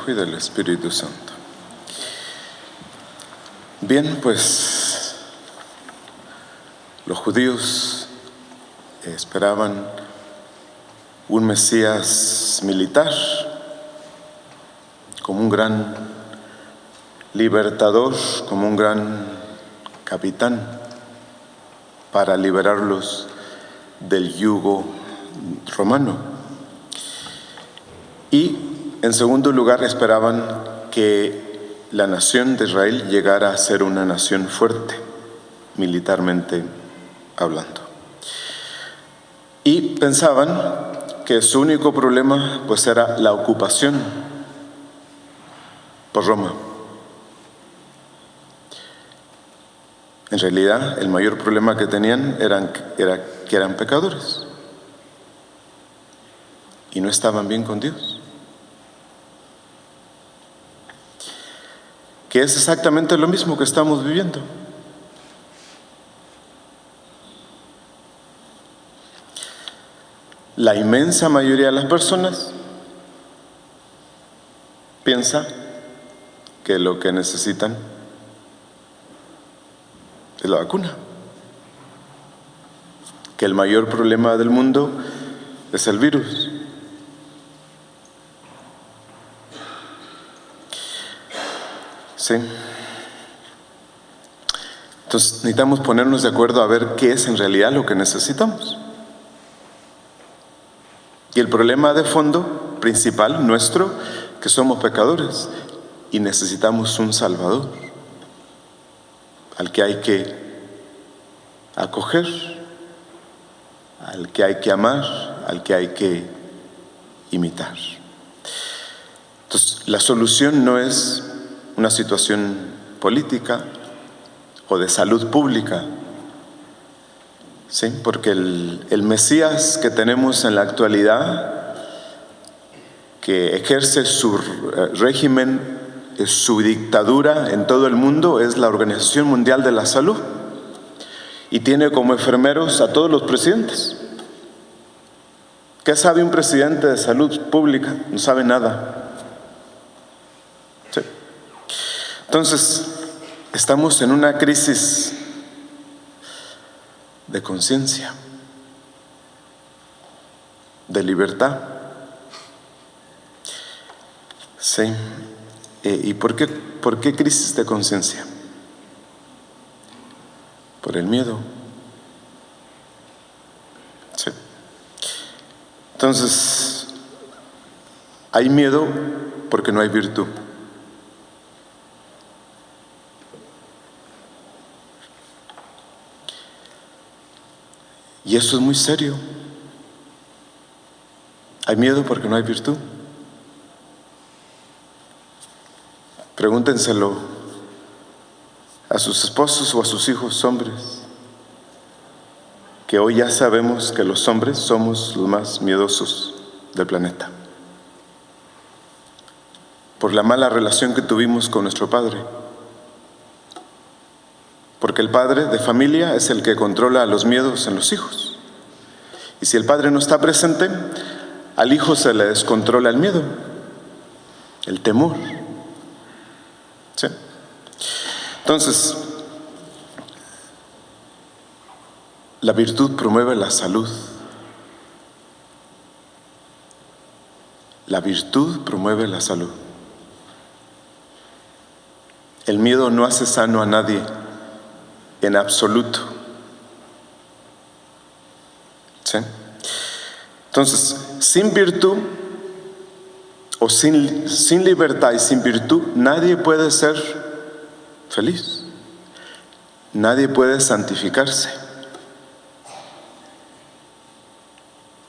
Hijo y del Espíritu Santo. Bien, pues los judíos esperaban un Mesías militar, como un gran libertador, como un gran capitán, para liberarlos del yugo romano. Y en segundo lugar esperaban que la nación de Israel llegara a ser una nación fuerte, militarmente hablando. Y pensaban que su único problema pues era la ocupación por Roma. En realidad, el mayor problema que tenían era que eran pecadores y no estaban bien con Dios. Que es exactamente lo mismo que estamos viviendo. La inmensa mayoría de las personas piensa que lo que necesitan es la vacuna, que el mayor problema del mundo es el virus. Sí. Entonces necesitamos ponernos de acuerdo a ver qué es en realidad lo que necesitamos. Y el problema de fondo principal nuestro, que somos pecadores y necesitamos un Salvador al que hay que acoger, al que hay que amar, al que hay que imitar. Entonces, la solución no es una situación política o de salud pública, ¿sí? Porque el Mesías que tenemos en la actualidad, que ejerce su régimen, su dictadura en todo el mundo, es la Organización Mundial de la Salud, y tiene como enfermeros a todos los presidentes. ¿Qué sabe un presidente de salud pública? No sabe nada. ¿Sí? Entonces, estamos en una crisis de conciencia, de libertad. Sí. ¿Y por qué crisis de conciencia? Por el miedo. Sí. Entonces, hay miedo porque no hay virtud. Y eso es muy serio. Hay miedo porque no hay virtud. Pregúntenselo a sus esposos o a sus hijos hombres, que hoy ya sabemos que los hombres somos los más miedosos del planeta, por la mala relación que tuvimos con nuestro padre. Porque el padre de familia es el que controla los miedos en los hijos. Y si el padre no está presente, al hijo se le descontrola el miedo, el temor. ¿Sí? Entonces, la virtud promueve la salud. La virtud promueve la salud. El miedo no hace sano a nadie, en absoluto. ¿Sí? Entonces, sin virtud o sin libertad y sin virtud, nadie puede ser feliz. Nadie puede santificarse.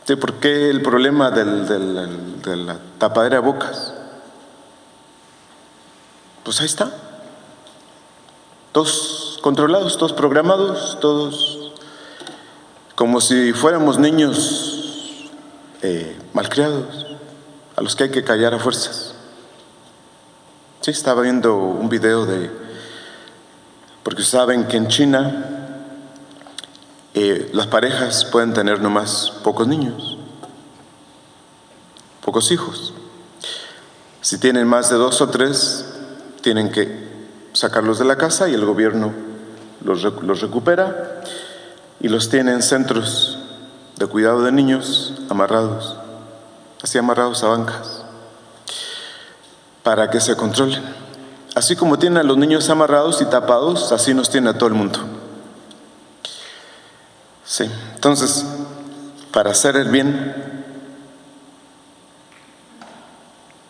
¿Sí? ¿Por qué el problema de la tapadera de bocas? Pues ahí está. Todos controlados, todos programados, todos como si fuéramos niños malcriados, a los que hay que callar a fuerzas. Sí, estaba viendo un video porque saben que en China las parejas pueden tener nomás pocos niños, pocos hijos. Si tienen más de 2 o 3, tienen que sacarlos de la casa y el gobierno los recupera y los tiene en centros de cuidado de niños amarrados, así amarrados a bancas, para que se controlen. Así como tienen a los niños amarrados y tapados, así nos tiene a todo el mundo. Sí, entonces, para hacer el bien,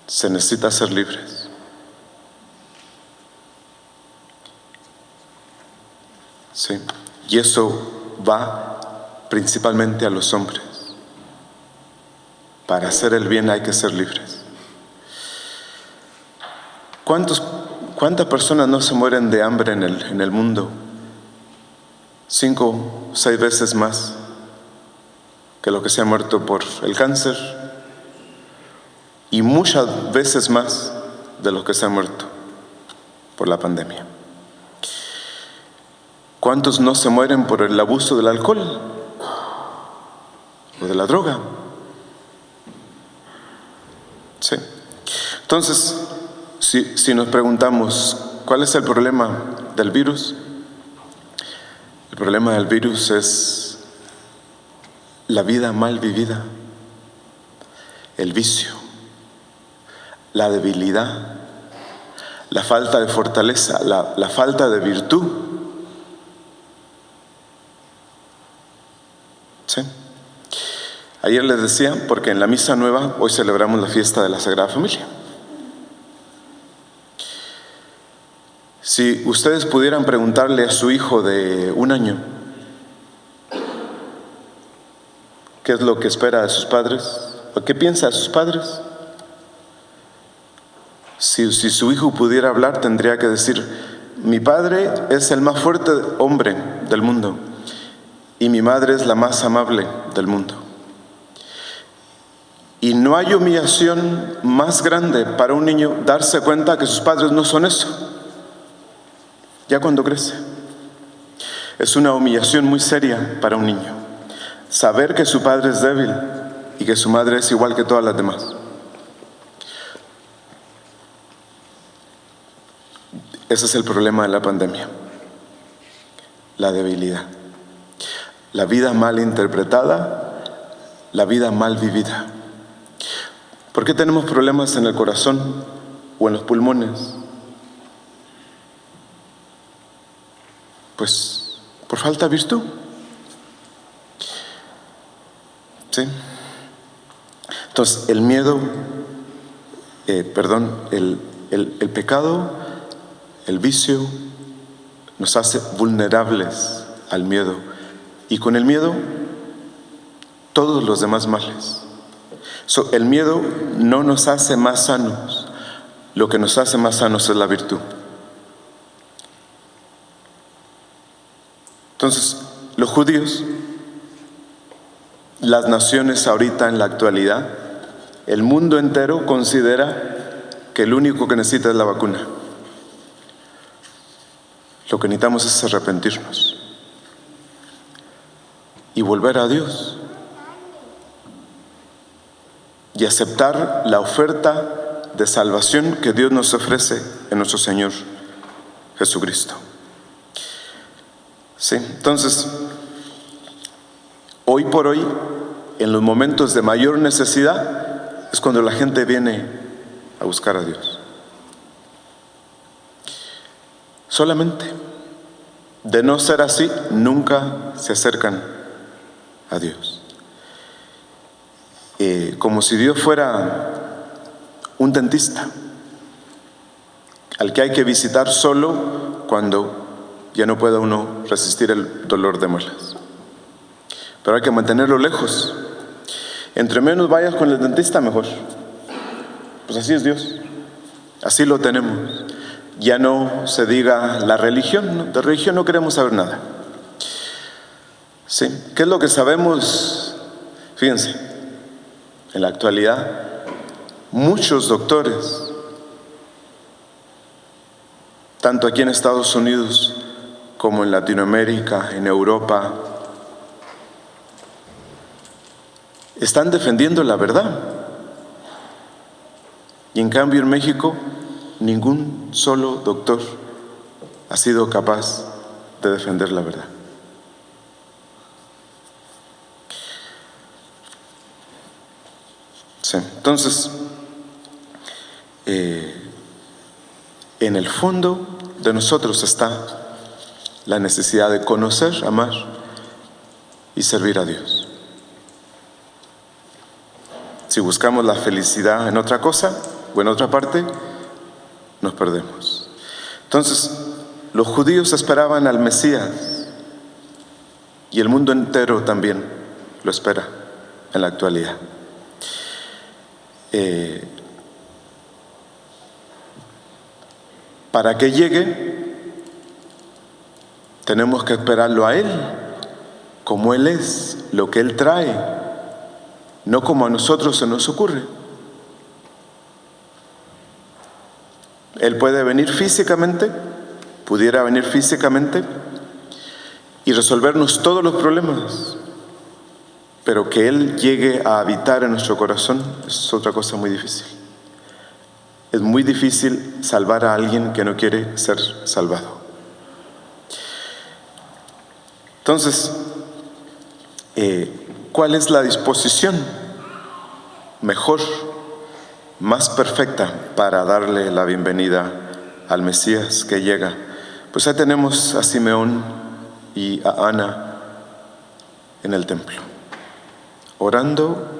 se necesita ser libres. Sí, y eso va principalmente a los hombres. Para hacer el bien hay que ser libres. ¿Cuántas personas no se mueren de hambre en el mundo? 5, 6 veces más que lo que se ha muerto por el cáncer, y muchas veces más de los que se han muerto por la pandemia. ¿Cuántos no se mueren por el abuso del alcohol o de la droga? Sí. Entonces, si nos preguntamos, ¿cuál es el problema del virus? El problema del virus es la vida mal vivida, el vicio, la debilidad, la falta de fortaleza, la falta de virtud. ¿Sí? Ayer les decía, porque en la misa nueva hoy celebramos la fiesta de la Sagrada Familia. Si ustedes pudieran preguntarle a su hijo de 1 año qué es lo que espera de sus padres, o qué piensa de sus padres, si su hijo pudiera hablar, tendría que decir: mi padre es el más fuerte hombre del mundo y mi madre es la más amable del mundo. Y no hay humillación más grande para un niño darse cuenta que sus padres no son eso, ya cuando crece. Es una humillación muy seria para un niño, saber que su padre es débil y que su madre es igual que todas las demás. Ese es el problema de la pandemia, la debilidad, la vida mal interpretada, la vida mal vivida. ¿Por qué tenemos problemas en el corazón o en los pulmones? Pues por falta de virtud. ¿Sí? Entonces, el miedo, el pecado, el vicio, nos hace vulnerables al miedo. Y con el miedo, todos los demás males. El miedo no nos hace más sanos. Lo que nos hace más sanos es la virtud. Entonces, los judíos, las naciones ahorita en la actualidad, el mundo entero considera que el único que necesita es la vacuna. Lo que necesitamos es arrepentirnos y volver a Dios y aceptar la oferta de salvación que Dios nos ofrece en nuestro Señor Jesucristo. Sí, entonces, hoy por hoy, en los momentos de mayor necesidad, es cuando la gente viene a buscar a Dios. Solamente. De no ser así, nunca se acercan a Dios. Como si Dios fuera un dentista al que hay que visitar solo cuando ya no pueda uno resistir el dolor de muelas. Pero hay que mantenerlo lejos. Entre menos vayas con el dentista, mejor. Pues así es Dios. Así lo tenemos. Ya no se diga la religión, ¿no? De religión no queremos saber nada. ¿Sí? ¿Qué es lo que sabemos? Fíjense, en la actualidad, muchos doctores, tanto aquí en Estados Unidos como en Latinoamérica, en Europa, están defendiendo la verdad. Y en cambio en México, ningún solo doctor ha sido capaz de defender la verdad. Sí. Entonces, en el fondo de nosotros está la necesidad de conocer, amar y servir a Dios. Si buscamos la felicidad en otra cosa o en otra parte, nos perdemos. Entonces, los judíos esperaban al Mesías y el mundo entero también lo espera en la actualidad. Para que llegue, tenemos que esperarlo a Él, como Él es, lo que Él trae, no como a nosotros se nos ocurre. Él puede venir físicamente, pudiera venir físicamente y resolvernos todos los problemas, pero que Él llegue a habitar en nuestro corazón es otra cosa muy difícil. Es muy difícil salvar a alguien que no quiere ser salvado. Entonces, ¿cuál es la disposición mejor, más perfecta para darle la bienvenida al Mesías que llega? Pues ahí tenemos a Simeón y a Ana en el templo, orando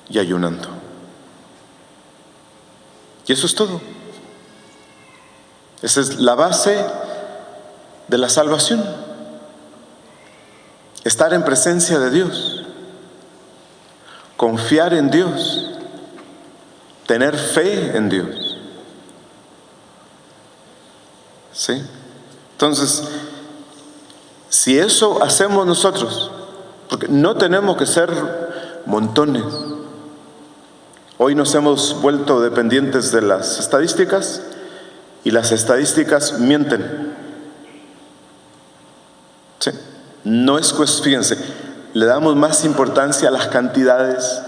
y ayunando. Y eso es todo. Esa es la base de la salvación. Estar en presencia de Dios, confiar en Dios, tener fe en Dios. ¿Sí? Entonces, si eso hacemos nosotros, porque no tenemos que ser montones. Hoy nos hemos vuelto dependientes de las estadísticas y las estadísticas mienten. ¿Sí? No es cuestión, fíjense, le damos más importancia a las cantidades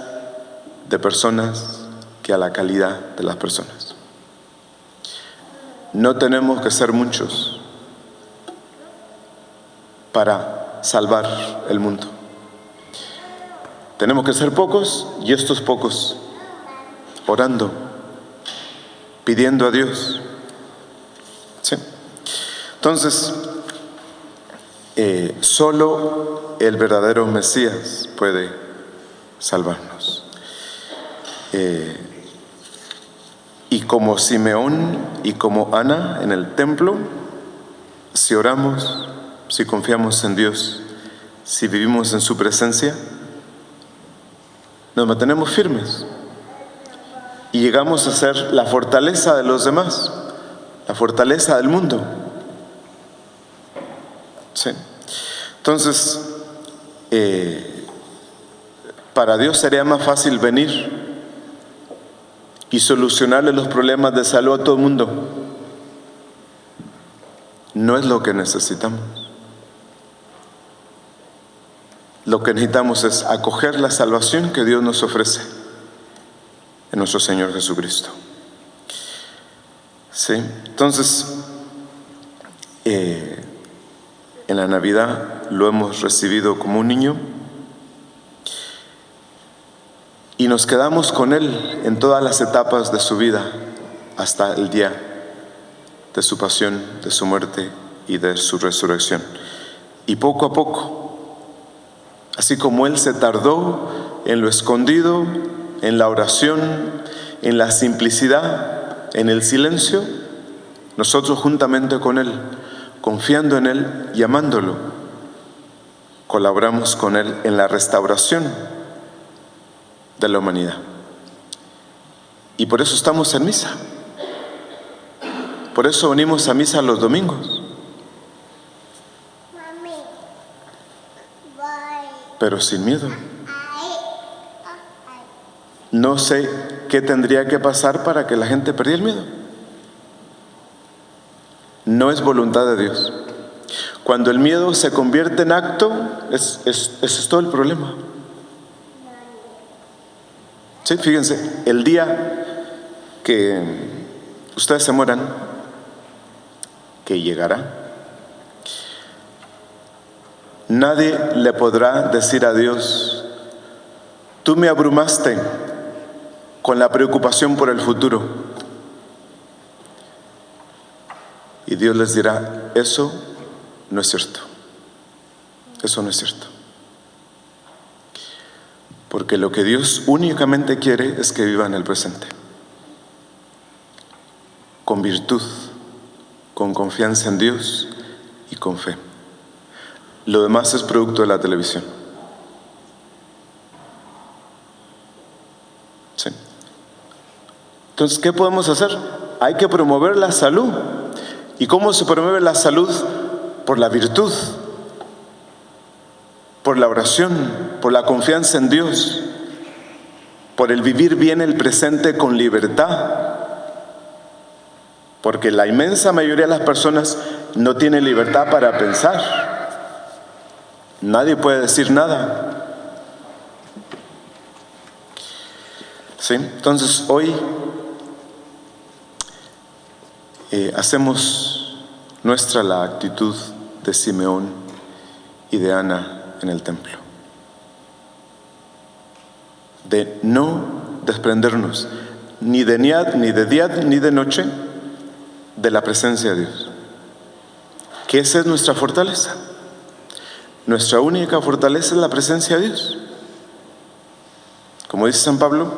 de personas que a la calidad de las personas. No tenemos que ser muchos para salvar el mundo. Tenemos que ser pocos, y estos pocos orando, pidiendo a Dios. ¿Sí? Entonces, solo el verdadero Mesías puede salvarnos. Y como Simeón y como Ana en el templo, si oramos, si confiamos en Dios, si vivimos en su presencia, nos mantenemos firmes y llegamos a ser la fortaleza de los demás, la fortaleza del mundo. Sí. Entonces, para Dios sería más fácil venir y solucionarle los problemas de salud a todo el mundo. No es lo que necesitamos. Lo que necesitamos es acoger la salvación que Dios nos ofrece en nuestro Señor Jesucristo. ¿Sí? Entonces, en la Navidad lo hemos recibido como un niño y nos quedamos con Él en todas las etapas de su vida hasta el día de su pasión, de su muerte y de su resurrección. Y poco a poco, así como Él se tardó en lo escondido, en la oración, en la simplicidad, en el silencio, nosotros juntamente con Él, confiando en Él y amándolo, colaboramos con Él en la restauración de la humanidad. Y por eso estamos en misa. Por eso venimos a misa los domingos. Pero sin miedo. No sé qué tendría que pasar para que la gente perdiera el miedo. No es voluntad de Dios. Cuando el miedo se convierte en acto, ese es todo el problema. Sí, fíjense, el día que ustedes se mueran, que llegará. Nadie le podrá decir a Dios: tú me abrumaste con la preocupación por el futuro. Y Dios les dirá: eso no es cierto. Eso no es cierto. Porque lo que Dios únicamente quiere es que vivan el presente, con virtud, con confianza en Dios y con fe. Lo demás es producto de la televisión. Sí. Entonces, ¿qué podemos hacer? Hay que promover la salud. ¿Y cómo se promueve la salud? Por la virtud, por la oración, por la confianza en Dios, por el vivir bien el presente con libertad. Porque la inmensa mayoría de las personas no tiene libertad para pensar. Nadie puede decir nada. ¿Sí? Entonces hoy hacemos nuestra la actitud de Simeón y de Ana en el templo, de no desprendernos ni de día ni de noche de la presencia de Dios, que esa es nuestra fortaleza. Nuestra única fortaleza es la presencia de Dios. Como dice San Pablo,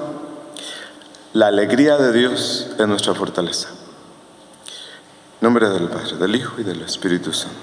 la alegría de Dios es nuestra fortaleza. En nombre del Padre, del Hijo y del Espíritu Santo.